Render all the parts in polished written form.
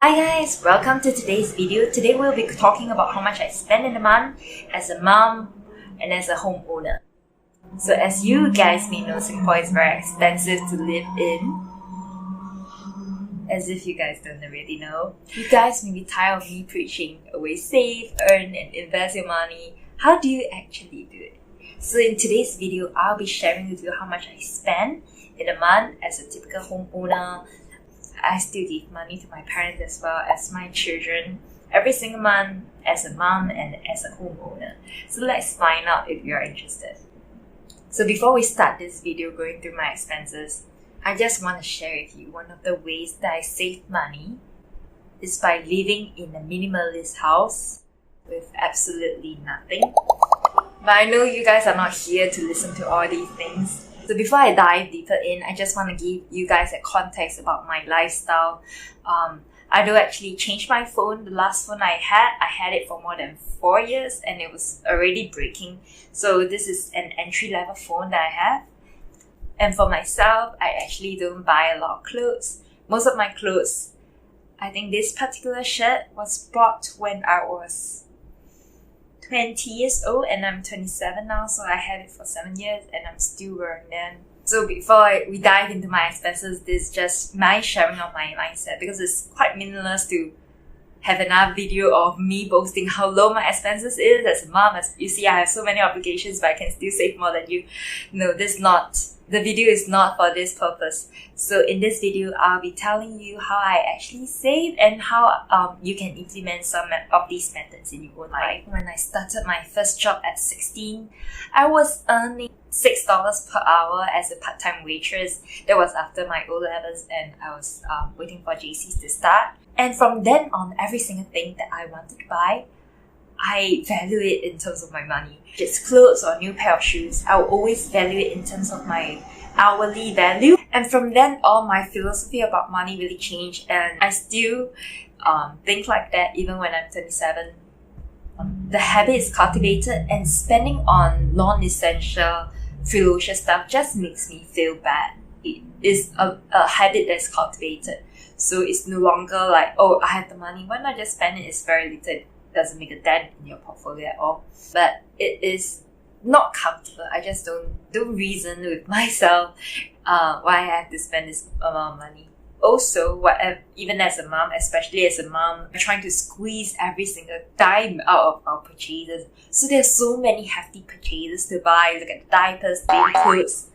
Hi guys, welcome to today's video. Today we'll be talking about how much I spend in a month as a mom and as a homeowner. So as you guys may know, Singapore is very expensive to live in. As if you guys don't already know. You guys may be tired of me preaching always save, earn and invest your money. How do you actually do it? So in today's video, I'll be sharing with you how much I spend in a month as a typical homeowner. I still give money to my parents as well as my children every single month as a mom and as a homeowner. So let's find out if you're interested. So before we start this video going through my expenses, I just want to share with you one of the ways that I save money is by living in a minimalist house with absolutely nothing. But I know you guys are not here to listen to all these things. So before I dive deeper in, I just want to give you guys a context about my lifestyle. I do actually change my phone. The last phone I had it for more than 4 years and it was already breaking. So this is an entry-level phone that I have. And for myself, I actually don't buy a lot of clothes. Most of my clothes, I think this particular shirt was bought when I was 20 years old and I'm 27 now, so I had it for 7 years and I'm still wearing them. So before we dive into my expenses, this is just my sharing of my mindset because it's quite meaningless to have another video of me boasting how low my expenses is as a mom. As you see, I have so many obligations but I can still save more than you. No, the video is not for this purpose. So in this video, I'll be telling you how I actually save and how you can implement some of these methods in your own life. When I started my first job at 16, I was earning $6 per hour as a part-time waitress. That was after my O-levels and I was waiting for JCs to start. And from then on, every single thing that I wanted to buy, I value it in terms of my money. If it's clothes or a new pair of shoes, I will always value it in terms of my hourly value. And from then on, my philosophy about money really changed and I still think like that even when I'm 27. The habit is cultivated and spending on non-essential, frivolous stuff just makes me feel bad. It is a habit that's cultivated. So it's no longer like, oh, I have the money, why not just spend it? It's very little. It doesn't make a dent in your portfolio at all. But it is not comfortable. I just don't reason with myself why I have to spend this amount of money. Also, even as a mom, especially as a mom, we're trying to squeeze every single dime out of our purchases. So there's so many hefty purchases to buy. Look at the diapers, baby clothes,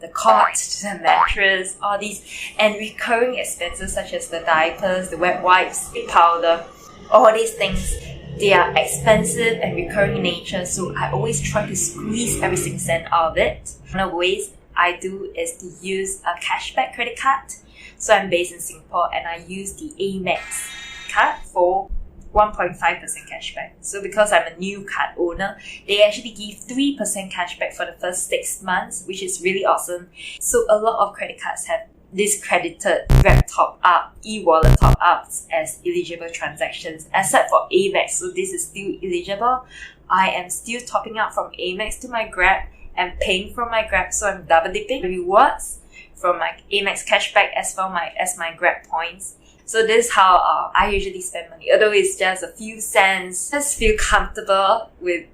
the cot, the mattress, all these, and recurring expenses such as the diapers, the wet wipes, the powder, all these things. They are expensive and recurring in nature, so I always try to squeeze every single cent out of it. One of the ways I do is to use a cashback credit card. So I'm based in Singapore and I use the Amex card for 1.5% cashback. So because I'm a new card owner, they actually give 3% cashback for the first 6 months, which is really awesome. So a lot of credit cards have this credited Grab top-up, e-wallet top-ups as eligible transactions, except for Amex. So this is still eligible. I am still topping up from Amex to my Grab and paying from my Grab, so I'm double dipping rewards from my Amex cashback as well as my Grab points. So this is how I usually spend money. Although it's just a few cents, just feel comfortable with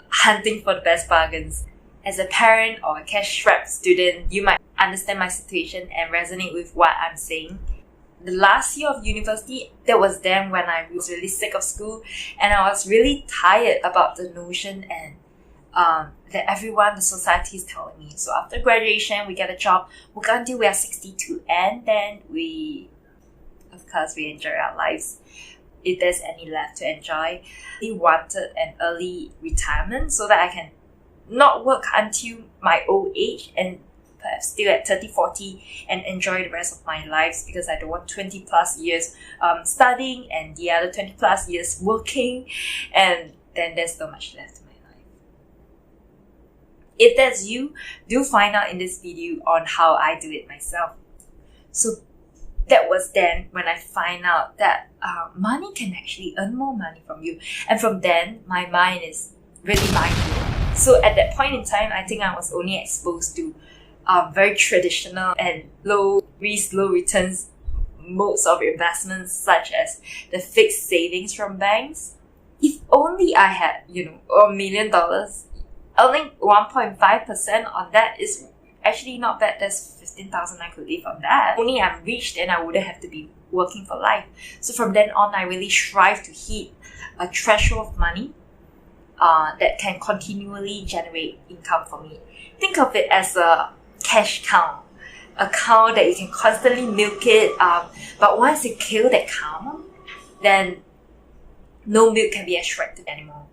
hunting for the best bargains. As a parent or a cash-strapped student, you might understand my situation and resonate with what I'm saying. The last year of university, that was then when I was really sick of school and I was really tired about the notion and that everyone, the society is telling me. So after graduation, we get a job, work until we are 62 and then of course, we enjoy our lives. If there's any left to enjoy, I wanted an early retirement so that I can not work until my old age and perhaps still at 30, 40 and enjoy the rest of my lives because I don't want 20 plus years studying and the other 20 plus years working and then there's not much left in my life. If that's you, do find out in this video on how I do it myself. So that was then when I find out that money can actually earn more money from you. And from then, my mind is really mind-blowing. So at that point in time, I think I was only exposed to very traditional and low risk, low returns modes of investments such as the fixed savings from banks. If only I had, $1 million, earning 1.5% on that is actually not bad. There's 15,000 I could live on that. Only I'm rich, then I wouldn't have to be working for life. So from then on, I really strive to hit a threshold of money that can continually generate income for me. Think of it as a cash cow, a cow that you can constantly milk it. But once you kill that cow, then no milk can be extracted anymore.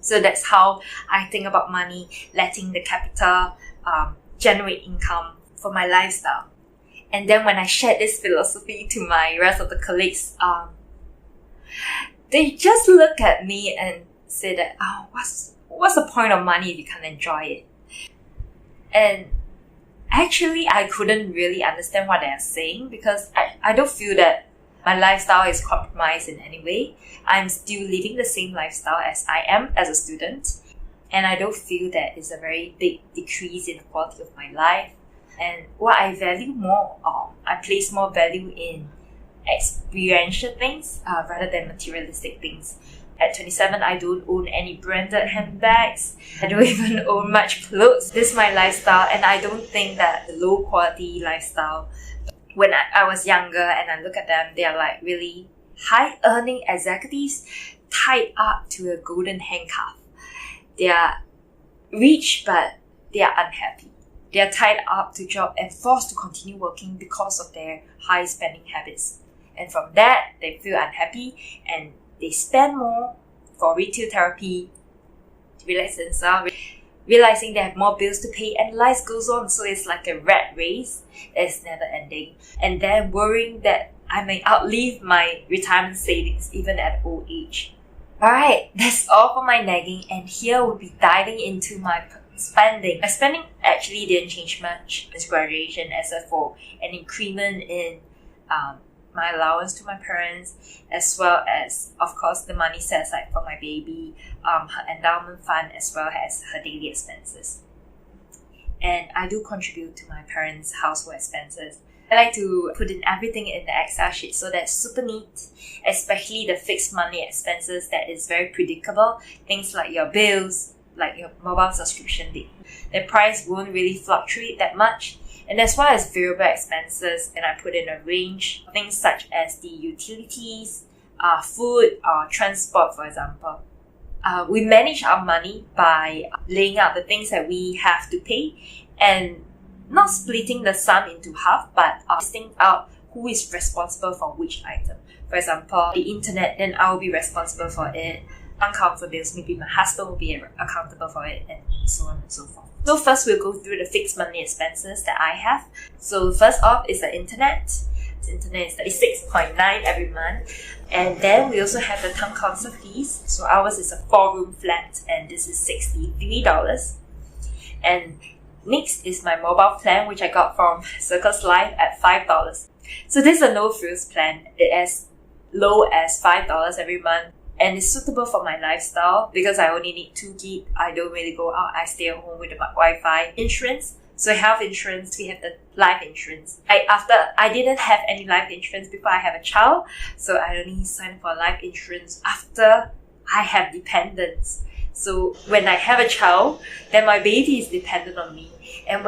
So that's how I think about money, letting the capital generate income for my lifestyle. And then when I shared this philosophy to my rest of the colleagues, they just look at me and say that, what's the point of money if you can't enjoy it? And actually, I couldn't really understand what they're saying, because I don't feel that my lifestyle is compromised in any way. I'm still living the same lifestyle as I am as a student. And I don't feel that it's a very big decrease in the quality of my life. And what I value more, I place more value in experiential things rather than materialistic things. At 27, I don't own any branded handbags. I don't even own much clothes. This is my lifestyle, and I don't think that the low quality lifestyle, when I was younger and I look at them, they are like really high earning executives tied up to a golden handcuff. They are rich, but they are unhappy. They are tied up to job and forced to continue working because of their high spending habits. And from that, they feel unhappy and they spend more for retail therapy, to relax themselves, realizing they have more bills to pay, and life goes on. So it's like a rat race that's never ending. And then worrying that I may outlive my retirement savings even at old age. Alright, that's all for my nagging, and here we'll be diving into my spending. My spending actually didn't change much since graduation, except for an increment in my allowance to my parents, as well as, of course, the money set aside for my baby, her endowment fund, as well as her daily expenses. And I do contribute to my parents' household expenses. I like to put in everything in the Excel sheet, so that's super neat, especially the fixed monthly expenses that is very predictable. Things like your bills, like your mobile subscription, the price won't really fluctuate that much. And as well as variable expenses, and I put in a range of things such as the utilities, food, or transport, for example. We manage our money by laying out the things that we have to pay and not splitting the sum into half, but listing out who is responsible for which item. For example, the internet, then I will be responsible for it. Uncountable bills, maybe my husband will be accountable for it, and so on and so forth. So first, we'll go through the fixed monthly expenses that I have. So first off is the internet. The internet is $36.9 every month. And then we also have the town council fees. So ours is a 4-room flat, and this is $63. And next is my mobile plan, which I got from Circles Life at $5. So this is a no-frills plan. It is low as $5 every month. And it's suitable for my lifestyle because I only need 2 gig. I don't really go out. I stay at home with the Wi-Fi. Insurance. So health insurance, we have the life insurance. I didn't have any life insurance before I have a child. So I only signed for life insurance after I have dependents. So when I have a child, then my baby is dependent on me. And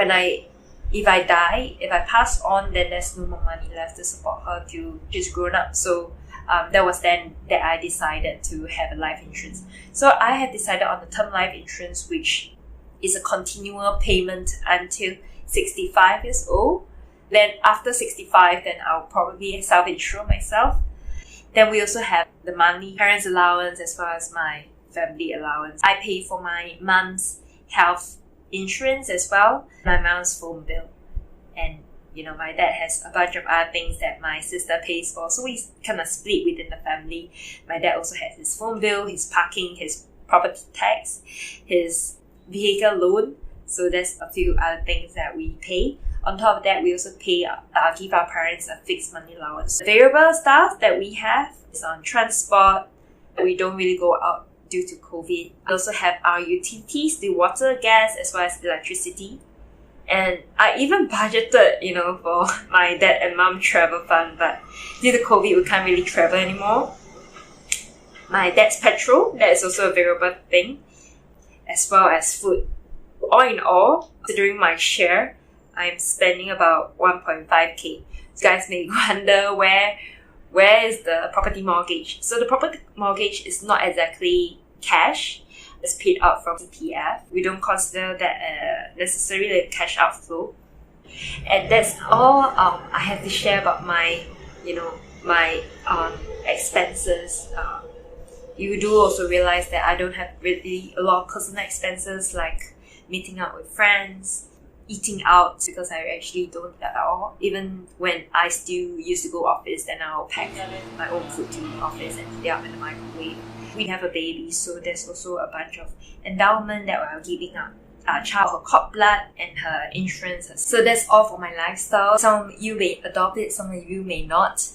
if I die, if I pass on, then there's no more money left to support her till she's grown up. So that was then that I decided to have a life insurance. So I have decided on the term life insurance, which is a continual payment until 65 years old. Then after 65, then I'll probably self-insure myself. Then we also have the monthly parents' allowance as well as my family allowance. I pay for my mom's health insurance as well, my mom's phone bill. And my dad has a bunch of other things that my sister pays for, so we kind of split within the family. My dad also has his phone bill, his parking, his property tax, his vehicle loan, so there's a few other things that we pay. On top of that, we also give our parents a fixed monthly allowance. The variable stuff that we have is on transport. We don't really go out due to COVID. We also have our utilities, the water, gas, as well as electricity. And I even budgeted, for my dad and mom travel fund, but due to COVID, we can't really travel anymore. My dad's petrol, that is also a variable thing, as well as food. All in all, considering my share, I'm spending about 1.5k. You guys may wonder where is the property mortgage. So the property mortgage is not exactly cash. It's paid out from CPF. We don't consider that necessarily a cash outflow. And that's all I have to share about my expenses. You do also realize that I don't have really a lot of personal expenses like meeting out with friends, eating out, because I actually don't at all. Even when I still used to go office, then I'll pack my own food to the office and heat it up in the microwave. We have a baby, so there's also a bunch of endowment that we're giving up. Our child, her cord blood and her insurance. So that's all for my lifestyle. Some of you may adopt it, some of you may not.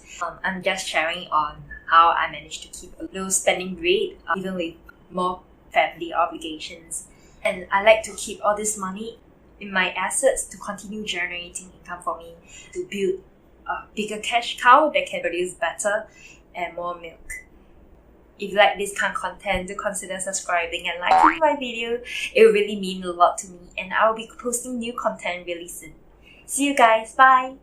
I'm just sharing on how I managed to keep a low spending rate, even with more family obligations. And I like to keep all this money in my assets to continue generating income for me, to build a bigger cash cow that can produce better and more milk. If you like this kind of content, do consider subscribing and liking my video. It will really mean a lot to me, and I will be posting new content really soon. See you guys, bye!